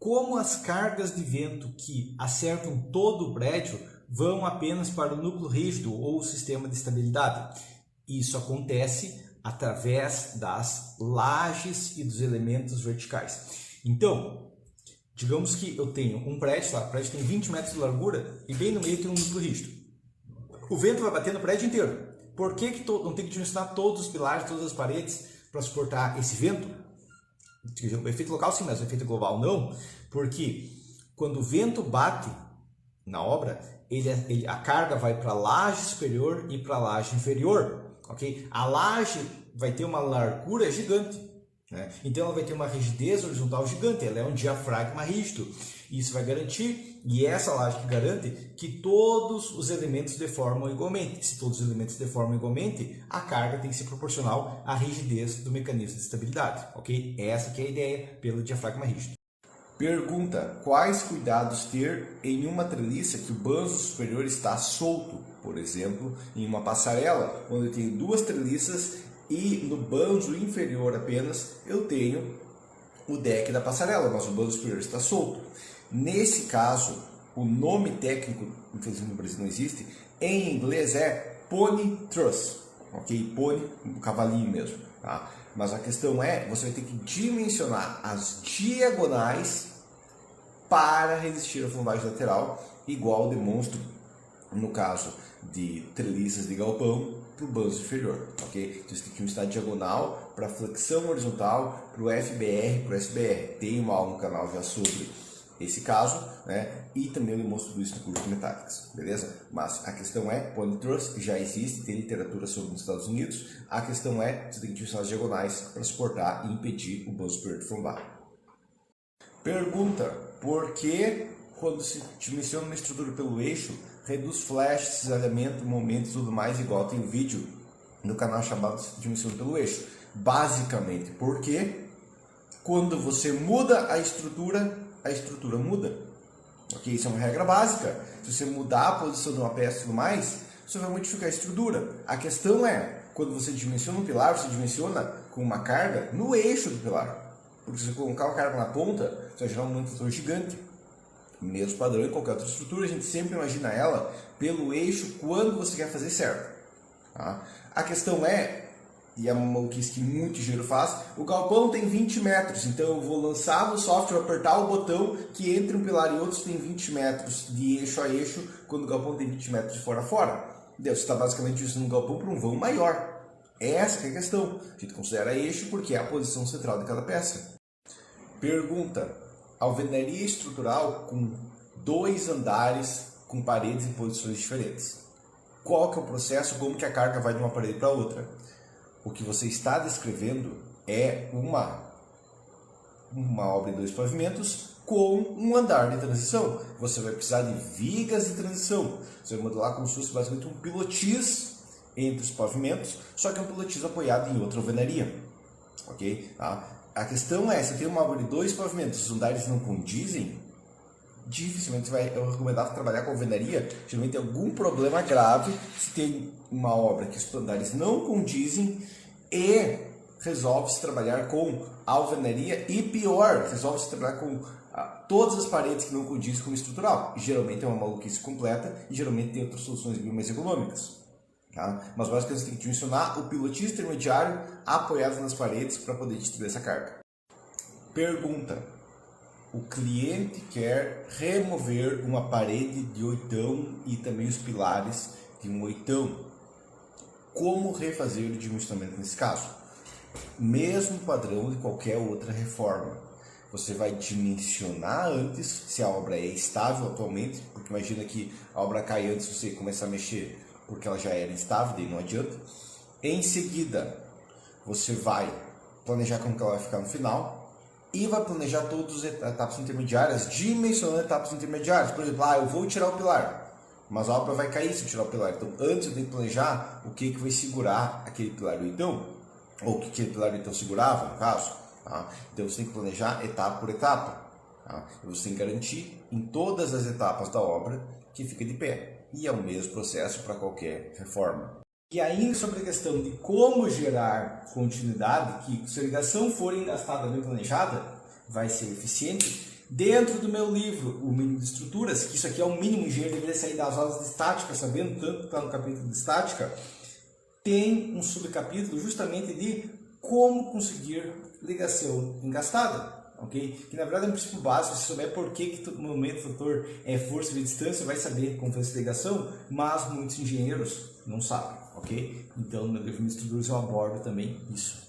como as cargas de vento que acertam todo o prédio vão apenas para o núcleo rígido ou o sistema de estabilidade. Isso acontece através das lajes e dos elementos verticais. Então, digamos que eu tenho um prédio, o prédio tem 20 metros de largura e bem no meio tem um núcleo rígido. O vento vai bater no prédio inteiro. Por que não tem que dimensionar todos os pilares, todas as paredes para suportar esse vento? O efeito local sim, mas o efeito global não, porque quando o vento bate na obra, a carga vai para a laje superior e para a laje inferior. Okay? A laje vai ter uma largura gigante, né? Então ela vai ter uma rigidez horizontal gigante, ela é um diafragma rígido. Isso vai garantir, e essa laje que garante, que todos os elementos deformam igualmente. Se todos os elementos deformam igualmente, a carga tem que ser proporcional à rigidez do mecanismo de estabilidade. Okay? Essa que é a ideia pelo diafragma rígido. Pergunta: quais cuidados ter em uma treliça que o banzo superior está solto? Por exemplo, em uma passarela, onde eu tenho duas treliças e no banzo inferior apenas eu tenho o deck da passarela, mas o banzo superior está solto. Nesse caso, o nome técnico, infelizmente no Brasil não existe, em inglês é pony truss, ok? Pony, um cavalinho mesmo, tá? Mas a questão é, você vai ter que dimensionar as diagonais para resistir à flambagem lateral, igual demonstro no caso de treliças de galpão para o banzo inferior, ok? Então você tem que ajustar diagonal para flexão horizontal, para o FBR, para o SBR. Tem uma aula no canal já sobre esse caso, né? E também eu mostro isso no curso de metálicas, beleza? Mas a questão é, pony truss já existe, tem literatura sobre nos Estados Unidos. A questão é, você tem que utilizar as diagonais para suportar e impedir o banzo superior de flambar. Pergunta: por que quando se dimensiona uma estrutura pelo eixo, reduz flash, cisalhamento, momento e tudo mais, igual tem um vídeo no canal chamado Dimensiona pelo Eixo? Basicamente, porque quando você muda a estrutura muda. Ok? Isso é uma regra básica. Se você mudar a posição de uma peça e tudo mais, você vai modificar a estrutura. A questão é, quando você dimensiona um pilar, você dimensiona com uma carga no eixo do pilar. Porque se você colocar uma carga na ponta, você vai gerar um momento fator gigante. Mesmo padrão em qualquer outra estrutura, a gente sempre imagina ela pelo eixo quando você quer fazer certo. Tá? A questão é, e é uma maluquice que muito engenheiro faz, o galpão tem 20 metros, então eu vou lançar no software, apertar o botão que entre um pilar e outro tem 20 metros de eixo a eixo, quando o galpão tem 20 metros de fora a fora. Você está basicamente usando um galpão para um vão maior. Essa que é a questão. A gente considera eixo porque é a posição central de cada peça. Pergunta: alvenaria estrutural com 2 andares com paredes em posições diferentes. Qual que é o processo? Como que a carga vai de uma parede para outra? O que você está descrevendo é uma obra em 2 pavimentos com um andar de transição. Você vai precisar de vigas de transição. Você vai modelar como se fosse basicamente um pilotis entre os pavimentos, só que é um pilotis apoiado em outra alvenaria. Ok? Tá? A questão é, se tem uma obra de 2 pavimentos, os andares não condizem, dificilmente você vai recomendar trabalhar com alvenaria. Geralmente tem algum problema grave se tem uma obra que os andares não condizem e resolve-se trabalhar com alvenaria e pior, resolve-se trabalhar com todas as paredes que não condizem com o estrutural. E geralmente é uma maluquice completa e geralmente tem outras soluções bem mais econômicas. Tá? Mas basicamente você tem que dimensionar o pilotis intermediário apoiado nas paredes para poder distribuir essa carga. Pergunta: o cliente quer remover uma parede de 8º e também os pilares de um 8º. Como refazer o dimensionamento nesse caso? Mesmo padrão de qualquer outra reforma. Você vai dimensionar antes, se a obra é estável atualmente, porque imagina que a obra cai antes de você começar a mexer, porque ela já era instável, daí não adianta. Em seguida, você vai planejar como que ela vai ficar no final e vai planejar todas as etapas intermediárias, dimensionando etapas intermediárias. Por exemplo, eu vou tirar o pilar, mas a obra vai cair se eu tirar o pilar. Então, antes eu tenho que planejar o que vai segurar aquele pilar do então, ou o que aquele pilar do então segurava, no caso. Tá? Então, você tem que planejar etapa por etapa. Tá? Você tem que garantir em todas as etapas da obra que fica de pé. E é o mesmo processo para qualquer reforma. E ainda sobre a questão de como gerar continuidade, que se a irrigação for engastada bem planejada, vai ser eficiente, Dentro do meu livro, o mínimo de estruturas, que isso aqui é o mínimo, o engenheiro deveria sair das aulas de estática, sabendo tanto que está no capítulo de estática, tem um subcapítulo justamente de como conseguir ligação engastada. Okay? Que na verdade é um princípio básico. Se souber por que no momento o fator é força de distância, vai saber como fazer essa ligação, mas muitos engenheiros não sabem. Okay? Então no meu livro de estruturas eu abordo também isso.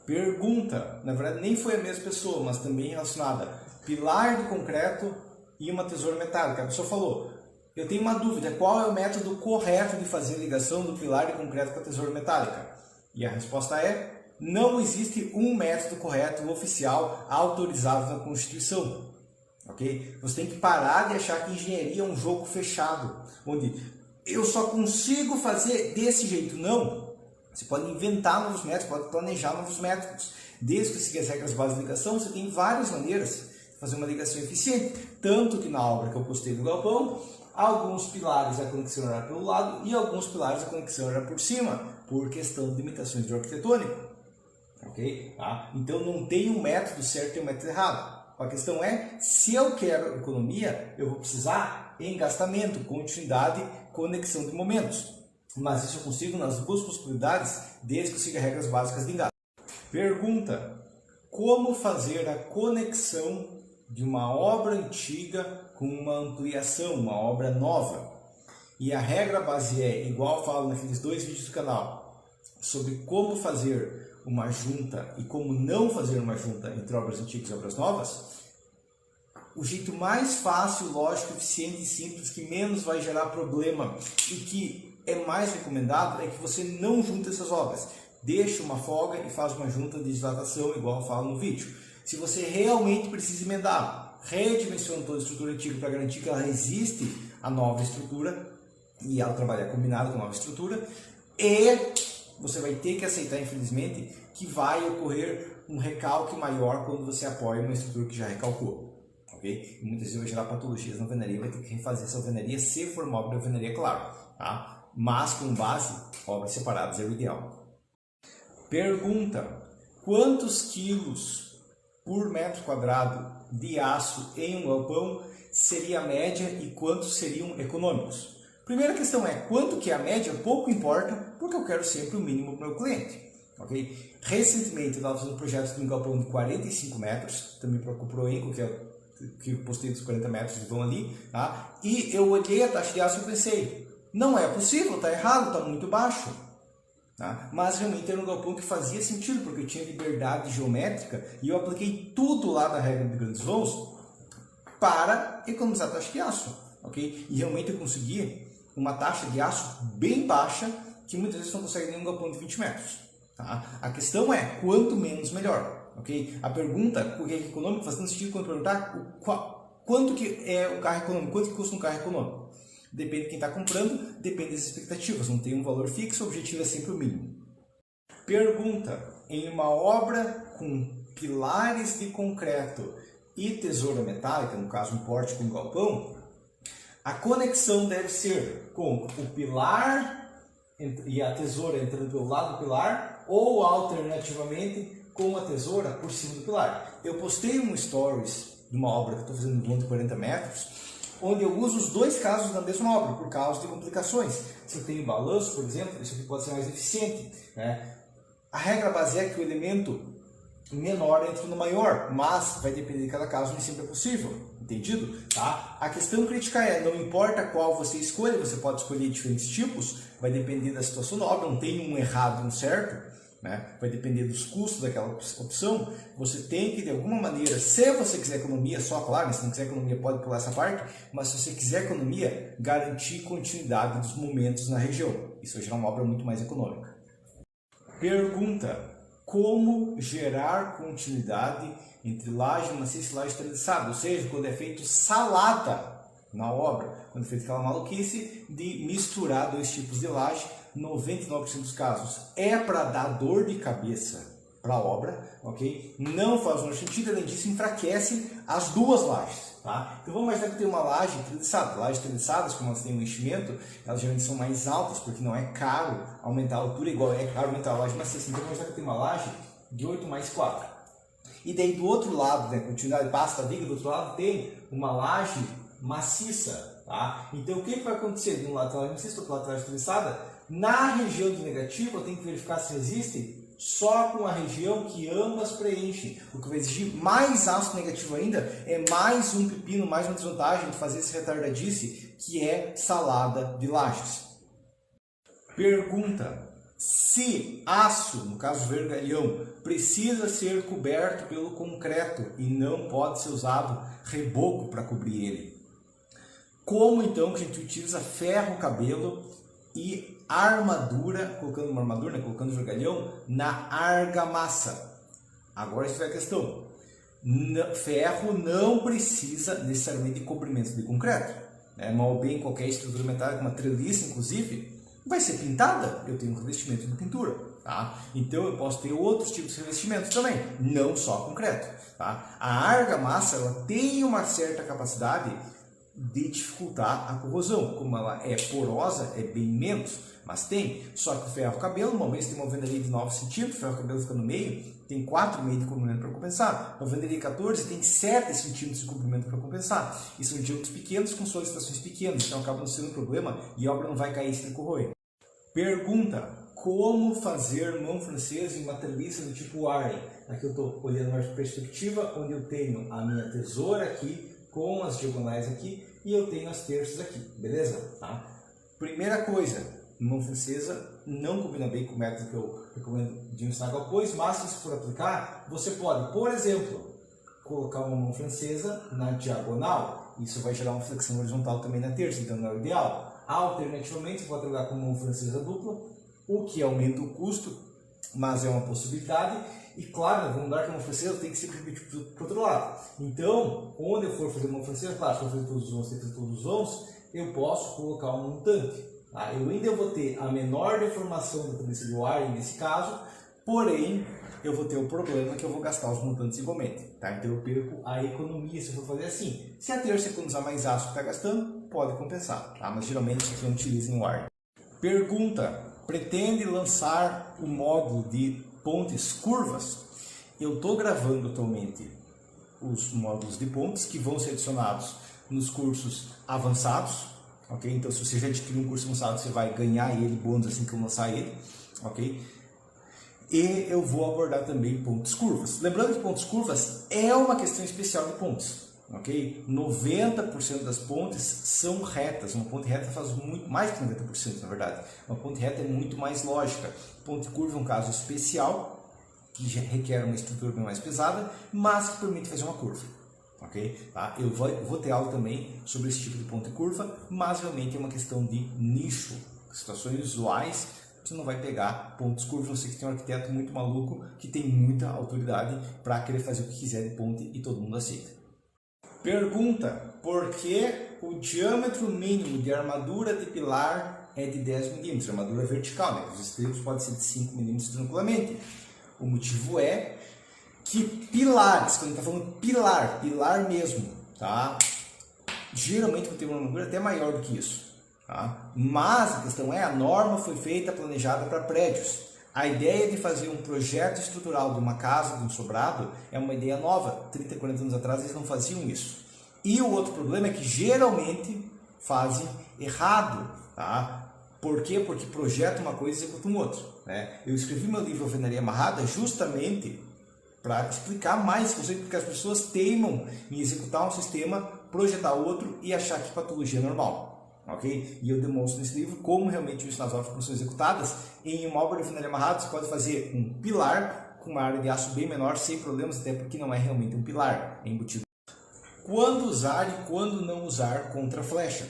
Pergunta, na verdade nem foi a mesma pessoa, mas também relacionada. Pilar de concreto e uma tesoura metálica. A pessoa falou, eu tenho uma dúvida, qual é o método correto de fazer a ligação do pilar de concreto com a tesoura metálica? E a resposta é, não existe um método correto oficial autorizado na Constituição. Okay? Você tem que parar de achar que engenharia é um jogo fechado, onde eu só consigo fazer desse jeito. Não. Você pode inventar novos métodos, pode planejar novos métodos. Desde que você siga as regras básicas de ligação, você tem várias maneiras fazer uma ligação eficiente, tanto que na obra que eu postei no galpão, alguns pilares a conexão era pelo lado e alguns pilares a conexão era por cima, por questão de limitações do arquitetônico. Okay? Tá? Então não tem um método certo e um método errado. A questão é, se eu quero economia, eu vou precisar engastamento, continuidade, conexão de momentos. Mas isso eu consigo nas duas possibilidades, desde que eu siga regras básicas de engaste. Pergunta, como fazer a conexão de uma obra antiga com uma ampliação, uma obra nova? E a regra base é, igual eu falo naqueles 2 vídeos do canal, sobre como fazer uma junta e como não fazer uma junta entre obras antigas e obras novas. O jeito mais fácil, lógico, eficiente e simples, que menos vai gerar problema e que é mais recomendado, é que você não junte essas obras. Deixa uma folga e faz uma junta de dilatação, igual eu falo no vídeo. Se você realmente precisa emendar, redimensiona toda a estrutura antiga para garantir que ela resiste à nova estrutura e ela trabalhar combinado com a nova estrutura, e você vai ter que aceitar, infelizmente, que vai ocorrer um recalque maior quando você apoia uma estrutura que já recalcou. Okay? E muitas vezes vai gerar patologias na alvenaria, vai ter que refazer essa alvenaria, se for uma obra de alvenaria, claro. Tá? Mas com base, obras separadas é o ideal. Pergunta, quantos quilos por metro quadrado de aço em um galpão seria a média e quantos seriam econômicos? Primeira questão é, quanto que é a média? Pouco importa, porque eu quero sempre o mínimo para o meu cliente. Okay? Recentemente eu estava fazendo um projeto de um galpão de 45 metros, também para o Proenco, que é o que eu postei dos 40 metros que vão ali, tá? E eu olhei a taxa de aço e pensei, não é possível, está errado, está muito baixo. Tá? Mas realmente era um galpão que fazia sentido, porque eu tinha liberdade geométrica e eu apliquei tudo lá da regra de grandes vãos para economizar a taxa de aço. Okay? E realmente eu consegui uma taxa de aço bem baixa, que muitas vezes não consegue nem um galpão de 20 metros. Tá? A questão é, quanto menos melhor. Okay? A pergunta, o que é econômico, faz tanto sentido quando perguntar quanto que é o carro econômico, quanto que custa um carro econômico. Depende de quem está comprando, depende das expectativas, não tem um valor fixo, o objetivo é sempre o mínimo. Pergunta, em uma obra com pilares de concreto e tesoura metálica, no caso um pórtico com galpão, a conexão deve ser com o pilar e a tesoura entrando pelo lado do pilar ou alternativamente com a tesoura por cima do pilar. Eu postei um stories de uma obra que estou fazendo no vão de 40 metros, onde eu uso os dois casos da mesma obra, por causa de complicações. Se eu tenho balanço, por exemplo, isso aqui pode ser mais eficiente. Né? A regra base é que o elemento menor entra no maior, mas vai depender de cada caso, nem sempre é possível. Entendido? Tá? A questão crítica é, não importa qual você escolha, você pode escolher diferentes tipos, vai depender da situação da obra, não tem um errado e um certo. Né? Vai depender dos custos daquela opção. Você tem que, de alguma maneira, se você quiser economia, só claro, se não quiser economia pode pular essa parte, mas se você quiser economia, garantir continuidade dos momentos na região. Isso vai gerar uma obra muito mais econômica. Pergunta, como gerar continuidade entre laje maciça e laje treliçada? Ou seja, quando é feito salada na obra, quando é feito aquela maluquice de misturar dois tipos de laje, 99% dos casos é para dar dor de cabeça para a obra, ok? Não faz o sentido, além disso enfraquece as duas lajes, tá? Então vamos imaginar que tem uma laje treliçada. Lajes treliçadas, como elas têm um enchimento, elas geralmente são mais altas, porque não é caro aumentar a altura, igual é caro aumentar a laje maciça. Então vamos imaginar que tem uma laje de 8 mais 4. E daí do outro lado, né, continuidade passa da viga, do outro lado tem uma laje maciça, tá? Então o que vai acontecer? De um lado tem laje maciça, do outro lado tem laje estreliçada. Na região do negativo eu tenho que verificar se resistem só com a região que ambas preenchem. O que vai exigir mais ácido negativo ainda é mais um pepino, mais uma desvantagem de fazer esse retardadice, que é salada de lajes. Pergunta: se aço, no caso vergalhão, precisa ser coberto pelo concreto e não pode ser usado reboco para cobrir ele, como então que a gente utiliza ferro cabelo e armadura, colocando uma armadura, né, colocando vergalhão na argamassa? Agora isso é a questão. Ferro não precisa necessariamente de cobrimento de concreto, né? Mal bem qualquer estrutura metálica, uma treliça inclusive, vai ser pintada, eu tenho um revestimento de pintura, tá? Então eu posso ter outros tipos de revestimento também, não só concreto, tá? A argamassa, ela tem uma certa capacidade de dificultar a corrosão, como ela é porosa, é bem menos, mas tem. Só que o ferro cabelo, normalmente você tem uma alvenaria de 9 centímetros, o ferro cabelo fica no meio, tem 4,5 de comprimento para compensar. A alvenaria de 14 tem 7 centímetros de comprimento para compensar. E são diâmetros pequenos com solicitações pequenas, então acaba não sendo um problema e a obra não vai cair se corroer. Pergunta: como fazer mão francesa em uma treliça do tipo Warren? Aqui eu estou olhando uma perspectiva onde eu tenho a minha tesoura aqui, com as diagonais aqui, e eu tenho as terças aqui, beleza? Tá? Primeira coisa, mão francesa não combina bem com o método que eu recomendo de ensinar galpões, mas se for aplicar, você pode, por exemplo, colocar uma mão francesa na diagonal. Isso vai gerar uma flexão horizontal também na terça, então não é o ideal. Alternativamente, você pode trabalhar com mão francesa dupla, o que aumenta o custo, mas é uma possibilidade. E claro, vamos lembrar que a mão francesa tem que ser para o outro lado. Então, onde eu for fazer mão francesa, claro, se eu for fazer todos os vãos, tem todos os vãos, eu posso colocar um montante. Tá? Eu ainda vou ter a menor deformação da treliça de Warren nesse caso, porém, eu vou ter o problema que eu vou gastar os montantes igualmente. Tá? Então eu perco a economia se eu for fazer assim. Se a terça economizar mais aço que está gastando, pode compensar. Tá? Mas geralmente isso aqui não utiliza em Warren. Pergunta: pretende lançar o módulo de pontes curvas? Eu estou gravando atualmente os módulos de pontes que vão ser adicionados nos cursos avançados. Okay? Então se você já adquiriu um curso avançado, você vai ganhar ele, bônus assim que eu lançar ele. Okay? E eu vou abordar também pontes curvas. Lembrando que pontes curvas é uma questão especial de pontes. Okay? 90% das pontes são retas. Uma ponte reta faz muito mais que 90%, na verdade. Uma ponte reta é muito mais lógica. Ponte curva é um caso especial, que requer uma estrutura bem mais pesada, mas que permite fazer uma curva. Okay? Tá? Eu vou ter aula também sobre esse tipo de ponte curva, mas realmente é uma questão de nicho. Situações usuais, você não vai pegar pontes curvas, não sei que tem um arquiteto muito maluco que tem muita autoridade para querer fazer o que quiser de ponte e todo mundo aceita. Pergunta: por que o diâmetro mínimo de armadura de pilar é de 10 mm? Armadura vertical, né? Os estribos podem ser de 5 mm tranquilamente. O motivo é que pilares, quando a gente está falando pilar mesmo, tá? Geralmente vai ter uma armadura até maior do que isso. Tá? Mas a questão é, a norma foi feita, planejada para prédios. A ideia de fazer um projeto estrutural de uma casa, de um sobrado, é uma ideia nova. 30, 40 anos atrás eles não faziam isso. E o outro problema é que geralmente fazem errado. Tá? Por quê? Porque projeta uma coisa e executa um outro. Né? Eu escrevi meu livro Alvenaria Amarrada justamente para explicar mais esse conceito, porque as pessoas teimam em executar um sistema, projetar outro e achar que patologia é normal. Okay? E eu demonstro nesse livro como realmente isso nas obras são executadas. Em uma obra de alvenaria amarrada, você pode fazer um pilar com uma área de aço bem menor, sem problemas, até porque não é realmente um pilar, é embutido. Quando usar e quando não usar contra-flecha?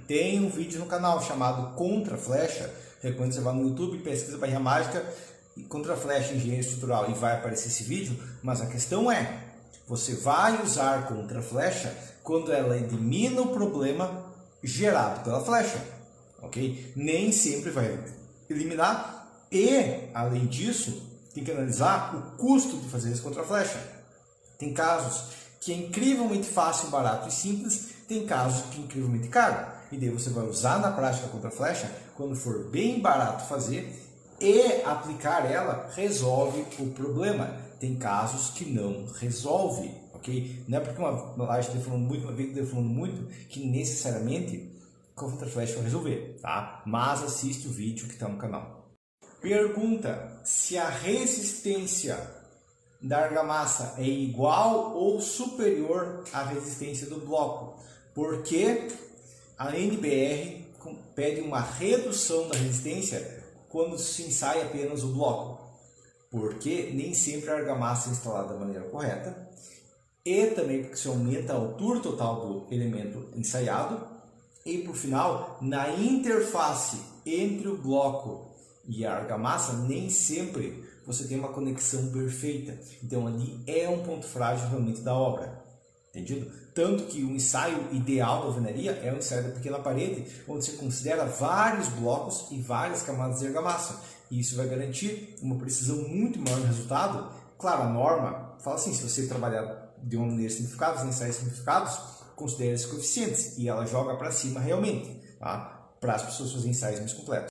Tem um vídeo no canal chamado Contra-flecha. Recomendo você vá no YouTube, pesquisa Barrinha Mágica e contra-flecha engenharia estrutural e vai aparecer esse vídeo. Mas a questão é, você vai usar contra-flecha quando ela elimina o problema gerado pela flecha, ok? Nem sempre vai eliminar e, além disso, tem que analisar o custo de fazer isso contra a flecha. Tem casos que é incrivelmente fácil, barato e simples, tem casos que é incrivelmente caro. E daí você vai usar na prática contra a flecha quando for bem barato fazer e aplicar ela resolve o problema. tem casos que não resolve, ok? Não é porque uma laje está defumando muito, uma viga está defumando muito, que necessariamente contraflash vai resolver, tá? Mas assiste o vídeo que está no canal. Pergunta se a resistência da argamassa é igual ou superior à resistência do bloco, porque a NBR pede uma redução da resistência quando se ensaia apenas o bloco, porque nem sempre a argamassa é instalada da maneira correta e também porque se aumenta a altura total do elemento ensaiado e, por final, na interface entre o bloco e a argamassa nem sempre você tem uma conexão perfeita, então ali é um ponto frágil realmente da obra. Entendido? Tanto que o ensaio ideal da alvenaria é o ensaio da pequena parede, onde você considera vários blocos e várias camadas de argamassa. E isso vai garantir uma precisão muito maior no resultado. Claro, a norma fala assim, se você trabalhar de uma maneira simplificada, os ensaios simplificados, considere esses coeficientes e ela joga para cima realmente, tá? Para as pessoas fazerem ensaios mais completos.